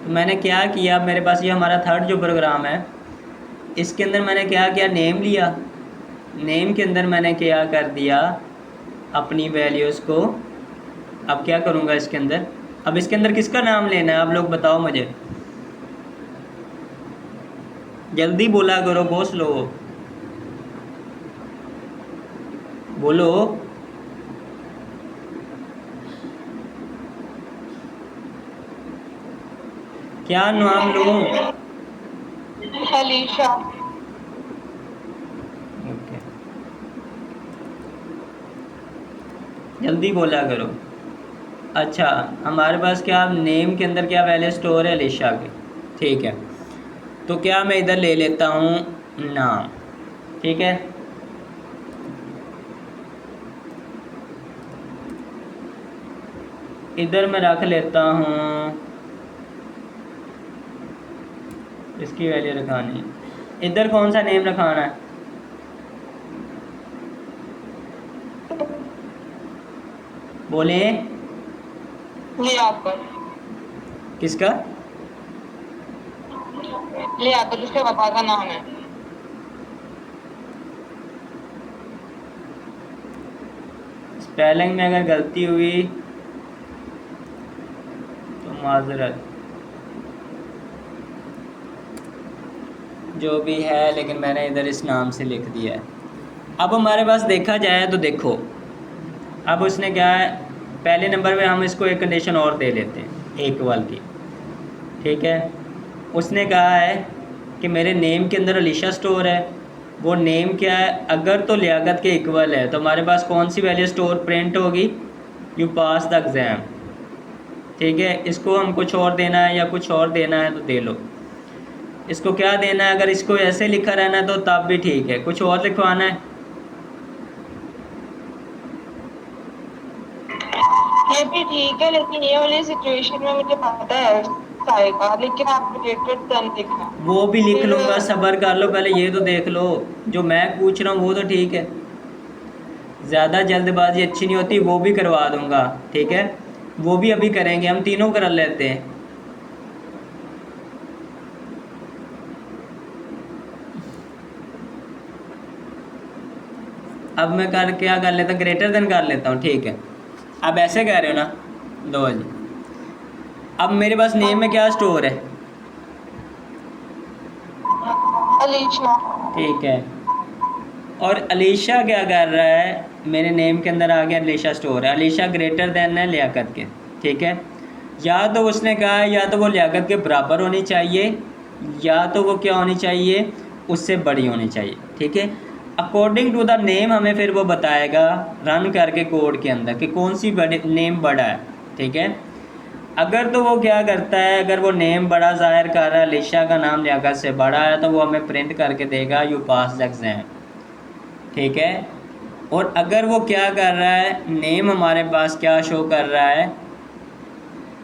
तो मैंने क्या किया, मेरे पास ये हमारा थर्ड जो प्रोग्राम है, इसके अंदर मैंने क्या किया, नेम लिया। नेम के अंदर मैंने क्या कर दिया, अपनी वैल्यूज़ को। अब क्या करूँगा इसके अंदर, अब इसके अंदर किसका नाम लेना है, आप लोग बताओ मुझे। जल्दी बोला करो, बहुत स्लो बोलो। क्या नाम लूँ? अलीशा। ओके, जल्दी बोला करो। अच्छा, हमारे पास क्या नेम के अंदर क्या वैल्यू स्टोर है, अलीशा की। ठीक है, तो क्या मैं इधर ले लेता हूँ नाम। ठीक है, इधर मैं रख लेता हूँ, इसकी वैल्यू रखानी है। इधर कौन सा नेम रखाना है, बोले। लियाकत। किसका? लियाकत उसके पापा का नाम है। स्पेलिंग में अगर गलती हुई तो माजरत, जो भी है, लेकिन मैंने इधर इस नाम से लिख दिया है। अब हमारे पास देखा जाए तो देखो, अब उसने क्या है, पहले नंबर पे हम इसको एक कंडीशन और दे लेते हैं इक्वल की। ठीक है, उसने कहा है कि मेरे नेम के अंदर अलीशा स्टोर है। वो नेम क्या है, अगर तो लियाकत के इक्वल है तो हमारे पास कौन सी वैल्यू स्टोर प्रिंट होगी, यू पास द एग्ज़ाम। ठीक है, इसको हम कुछ और देना है या कुछ और देना है तो दे लो। इसको क्या देना है, अगर इसको ऐसे लिखा रहना है तो तब भी ठीक है, कुछ और लिखवाना है। ये भी ठीक है, लेकिन ये वाली सिचुएशन में मुझे पता है आएगा, लेकिन आप रिलेटेड सन लिखना। वो भी लिख फिर लूँगा, सब्र कर लो, पहले ये तो देख लो। जो मैं पूछ रहा हूँ वो तो ठीक है, ज़्यादा जल्दबाजी अच्छी नहीं होती, वो भी करवा दूँगा। ठीक है, वो भी अभी करेंगे, हम तीनों कर लेते हैं। अब मैं क्या कर लेता हूँ, ग्रेटर देन कर लेता हूँ। ठीक है, अब ऐसे कह रहे हो ना, लो जी। अब मेरे पास नेम में क्या स्टोर है, अलीशा। ठीक है, और अलीशा क्या कर रहा है, मेरे नेम के अंदर आ गया अलीशा स्टोर है, अलीशा ग्रेटर देन है लियाकत के। ठीक है, या तो उसने कहा है या तो वो लियाकत के बराबर होनी चाहिए, या तो वो क्या होनी चाहिए, उससे बड़ी होनी चाहिए। ठीक है, अकॉर्डिंग टू द नेम हमें फिर वो बताएगा रन करके कोड के अंदर कि कौन सी बड़ी नेम बड़ा है। ठीक है, अगर तो वो क्या करता है, अगर वो नेम बड़ा ज़ाहिर कर रहा है, अलीशा का नाम लियाकत से बड़ा है, तो वो हमें प्रिंट करके देगा यू पास द एग्ज़ाम। ठीक है, और अगर वो क्या कर रहा है, नेम हमारे पास क्या शो कर रहा है,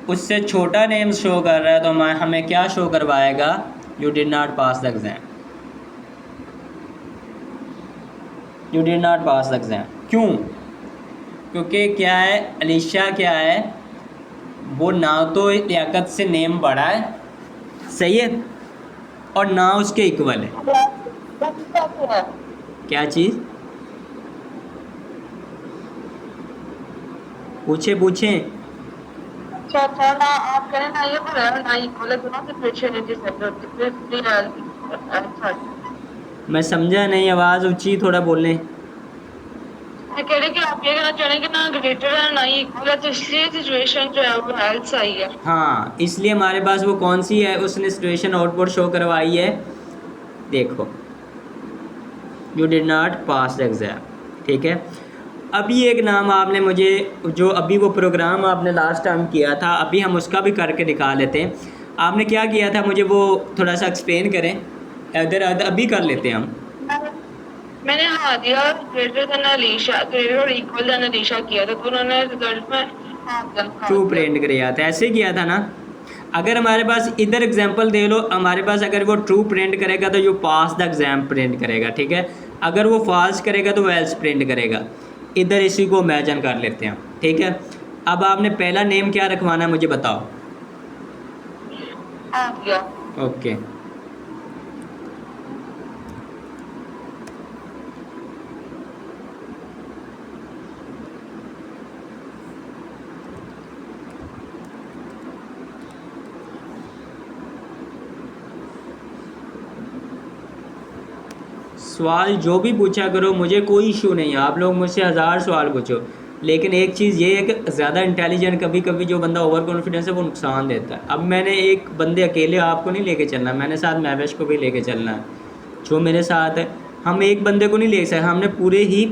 उससे छोटा नेम शो कर रहा है, तो हमें क्या शो करवाएगा, you did not pass the exam. You did not pass the exam क्यों? क्योंकि क्या है, अलीशा क्या है, वो ना तो लियाकत से नेम बड़ा है, सही है, और ना उसके इक्वल है। क्या चीज़, पूछे पूछे। अच्छा अच्छा, ना आप करें ना, ये बोल रहे हो ना, इक्वल है दोनों सिचुएशन है जिसमें अच्छा। मैं समझा नहीं, आवाज़ ऊंची थोड़ा बोलें। मैं कह रही कि आप ये कहना चाह रहे हैं कि ना ग्रेटर है ना इक्वल है, तो इसलिए सिचुएशन जो है वो हेल्थ आई है। हाँ, इसलिए हमारे पास वो कौन सी है, उसने सिचुएशन आउटपुट शो करवाई है, देखो, you did not pass the exam. ठीक है, अभी एक नाम आपने मुझे, जो अभी वो प्रोग्राम आपने लास्ट टाइम किया था, अभी हम उसका भी करके दिखा लेते हैं। आपने क्या किया था, मुझे वो थोड़ा सा एक्सप्लेन करें, इधर अभी कर लेते हैं हम। मैंने हाँ दिया, ग्रेटर देन अलीशा, ग्रेटर और इक्वल देन अलीशा किया था, तो उन्होंने रिजल्ट में हाँ दिखा ट्रू दिया। प्रिंट किया था, ऐसे किया था ना। अगर हमारे पास इधर एग्जांपल दे लो, हमारे पास अगर वो ट्रू प्रिंट करेगा तो you pass the exam print करेगा। ठीक है, अगर वो फॉल्स करेगा तो वो एल्स प्रिंट करेगा। इधर इसी को इमेजिन कर लेते हैं। ठीक है, अब आपने पहला नेम क्या रखवाना है मुझे बताओ। हाँ दिया। ओके। सवाल जो भी पूछा करो, मुझे कोई इशू नहीं है, आप लोग मुझसे हज़ार सवाल पूछो, लेकिन एक चीज़ ये है कि ज़्यादा इंटेलिजेंट कभी कभी जो बंदा ओवर कॉन्फिडेंस है वो नुकसान देता है। अब मैंने एक बंदे अकेले आपको नहीं लेके चलना, मैंने साथ महवेश को भी लेके चलना है जो मेरे साथ है। हम एक बंदे को नहीं ले सकते, हमने पूरे ही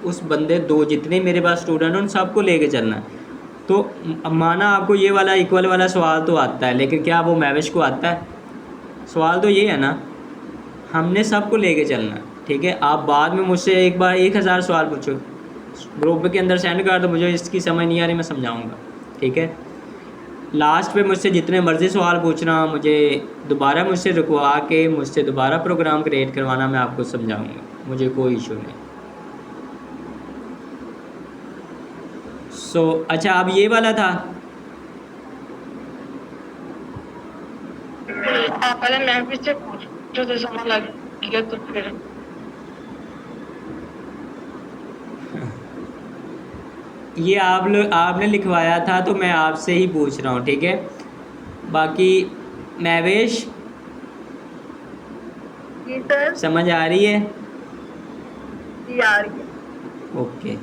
उस बंदे दो जितने मेरे पास स्टूडेंट हैं उन सबको लेके चलना है। तो माना आपको ये वाला इक्वल वाला सवाल तो आता है, लेकिन क्या वो महवेश को आता है? सवाल तो ये है ना, हमने सबको लेके चलना है। ठीक है, आप बाद में मुझसे एक बार 1000 सवाल पूछो, ग्रुप के अंदर सेंड कर दो, मुझे इसकी समझ नहीं आ रही मैं समझाऊंगा। ठीक है, लास्ट पे मुझसे जितने मर्ज़ी सवाल पूछना, मुझे दोबारा मुझसे रुकवा के मुझसे दोबारा प्रोग्राम क्रिएट करवाना, मैं आपको समझाऊंगा, मुझे कोई इशू नहीं। अच्छा, अब ये वाला था। आप पहले मैं भी से पूछो तो समय लग गया तो फिर ये आपने लिखवाया था तो मैं आपसे ही पूछ रहा हूँ। ठीक है, बाकी महवेश जी सर। समझ आ रही है? जी आ रही है। ओके।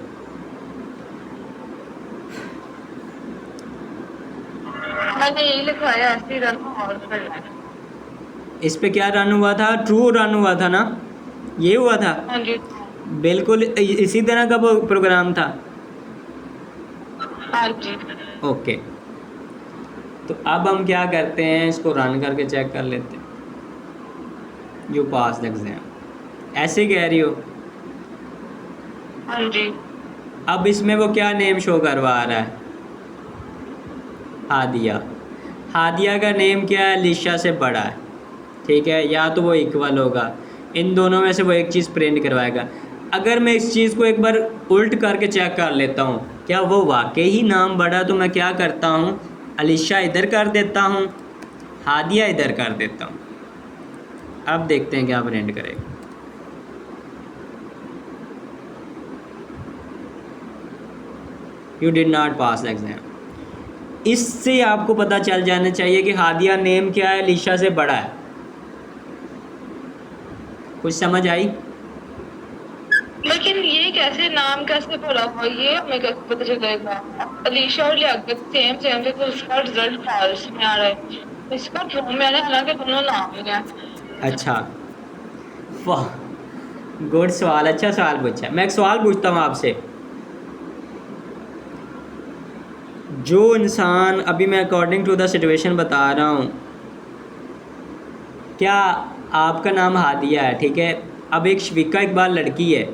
मैंने यही लिखवाया ऐसे रन और फिर इस पे क्या रन हुआ था? ट्रू रन हुआ था ना, ये हुआ था। हाँ जी। बिल्कुल इसी तरह का वो प्रोग्राम था। हाँ जी। ओके, तो अब हम क्या करते हैं, इसको रन करके चेक कर लेते हैं। यू पास द एग्ज़ाम, ऐसे कह रही हो? हाँ जी। अब इसमें वो क्या नेम शो करवा रहा है? हादिया। हादिया का नेम क्या है? लिशा से बड़ा है। ठीक है, या तो वो इक्वल होगा, इन दोनों में से वो एक चीज़ प्रिंट करवाएगा। अगर मैं इस चीज़ को एक बार उल्ट करके चेक कर लेता हूँ, क्या वो वाकई ही नाम बड़ा, तो मैं क्या करता हूँ, अलीशा इधर कर देता हूँ, हादिया इधर कर देता हूँ। अब देखते हैं क्या प्रिंट करेगा। You did not pass the exam. इससे आपको पता चल जाना चाहिए कि हादिया नेम क्या है, अलीशा से बड़ा है। कुछ समझ आई? लेकिन ये कैसे नाम कैसे बोला हुआ, ये हमें कैसे पता चलेगा? अलीशा और लियाकत सेम सेम थे तो उसका रिजल्ट फॉल्स में आ रहा है, इसका ट्रू में आ रहा है, हालांकि दोनों नाम ही हैं। अच्छा, वाह, गुड सवाल, अच्छा सवाल पूछा। मैं एक सवाल पूछता हूँ आपसे। जो इंसान, अभी मैं अकॉर्डिंग टू द सिचुएशन बता रहा हूँ, क्या आपका नाम हादिया है, ठीक है, अब एक शफीका इकबाल लड़की है,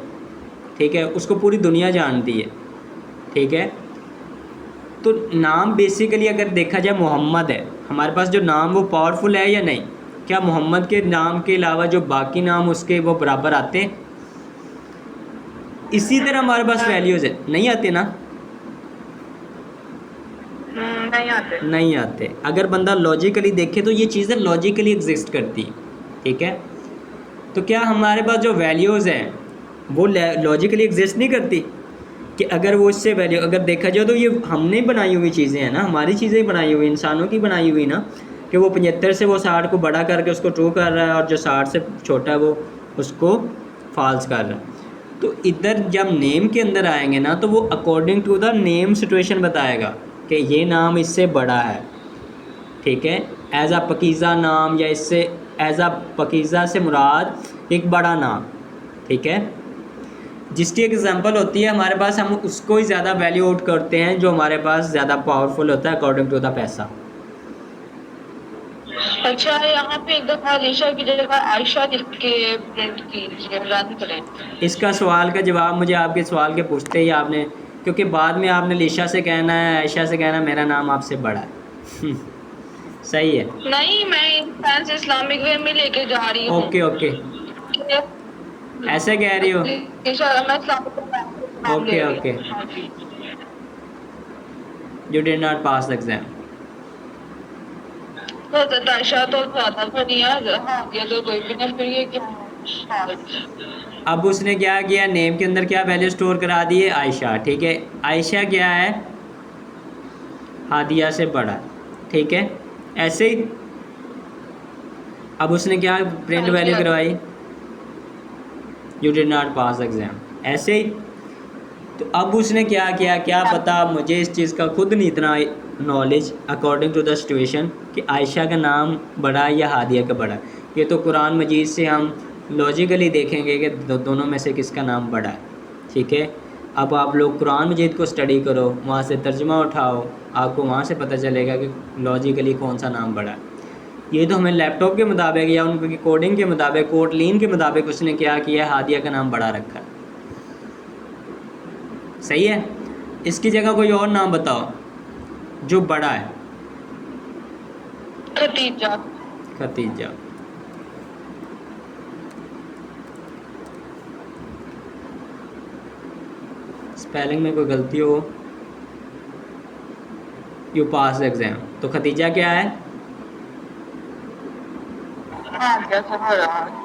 ठीक है, उसको पूरी दुनिया जानती है, ठीक है, तो नाम बेसिकली अगर देखा जाए मोहम्मद है, हमारे पास जो नाम वो पावरफुल है या नहीं? क्या मोहम्मद के नाम के अलावा जो बाकी नाम उसके वो बराबर आते हैं? इसी तरह हमारे पास वैल्यूज़ है, नहीं आते ना? नहीं आते। नहीं आते। अगर बंदा लॉजिकली देखे तो ये चीज़ें लॉजिकली एग्जिस्ट करती हैं। ठीक है, तो क्या हमारे पास जो वैल्यूज़ हैं वो लॉजिकली एग्जिस्ट नहीं करती? कि अगर वो इससे वैल्यू अगर देखा जाए तो ये हमने बनाई हुई चीज़ें हैं ना, हमारी चीज़ें बनाई हुई, इंसानों की बनाई हुई ना, कि वो 75 से वो 60 को बड़ा करके उसको ट्रू कर रहा है और जो 60 से छोटा है वो उसको फॉल्स कर रहा है। तो इधर जब नेम के अंदर आएंगे ना तो वो according to the name situation बताएगा कि ये नाम इससे बड़ा है। ठीक है, एज़ अ पकीज़ा नाम, या इससे एज़ अ पकीज़ा से मुराद एक बड़ा नाम। ठीक है, जिसकी एक एग्जांपल होती है हमारे पास, हम उसको ही ज़्यादा वैल्यू आउट करते हैं जो हमारे पास ज़्यादा पावरफुल होता है अकॉर्डिंग टू द पैसा। अच्छा, यहाँ पे एक दफा अलीशा की जगह आयशा लिख के प्रिंट कीजिए, रन करें। इसका सवाल का जवाब मुझे आपके सवाल के पूछते ही आपने, क्योंकि बाद में आपने लीशा से कहना है, आयशा से कहना है, मेरा नाम आपसे बड़ा है। सही है। नहीं, मैं फैंस इस्लामिक वे में लेके जा रही हूँ। ओके ओके, ऐसे कह रही हो? अलीशा, मैं इस्लामिक वे में नाम ओके ले रही ओके, हूँ। हाँ जी। You did not pass the exam. तो तायशा तो ज्यादा बनी है, हाँ ये तो कोई भी नहीं, फिर ये क्या है? अब उसने क्या किया, नेम के अंदर क्या वैल्यू स्टोर करा दी है, आयशा। ठीक है, आयशा क्या है, हादिया से बड़ा। ठीक है, ऐसे ही अब उसने क्या प्रिंट हाँ जी वैल्यू हाँ जी। करवाई, you did not pass exam, ऐसे ही। तो अब उसने क्या किया, क्या हाँ पता, मुझे इस चीज़ का खुद नहीं इतना knowledge, according to the situation, कि आयशा का नाम बड़ा है या हादिया का बड़ा है। ये तो कुरान मजीद से हम लॉजिकली देखेंगे कि दोनों में से किसका नाम बड़ा है। ठीक है, अब आप लोग कुरान मजीद को स्टडी करो, वहाँ से तर्जुमा उठाओ, आपको वहाँ से पता चलेगा कि लॉजिकली कौन सा नाम बड़ा है। ये तो हमें लैपटॉप के मुताबिक या उनकी कोडिंग के मुताबिक, कोटलीन के मुताबिक उसने क्या किया, हादिया का नाम बड़ा रखा है। सही है, इसकी जगह कोई और नाम बताओ जो बड़ा है। खतीजा। खतीजा। स्पेलिंग में कोई गलती हो, यू पास एग्ज़ाम। तो खतीजा क्या है, हाँ जैसा हो रहा है।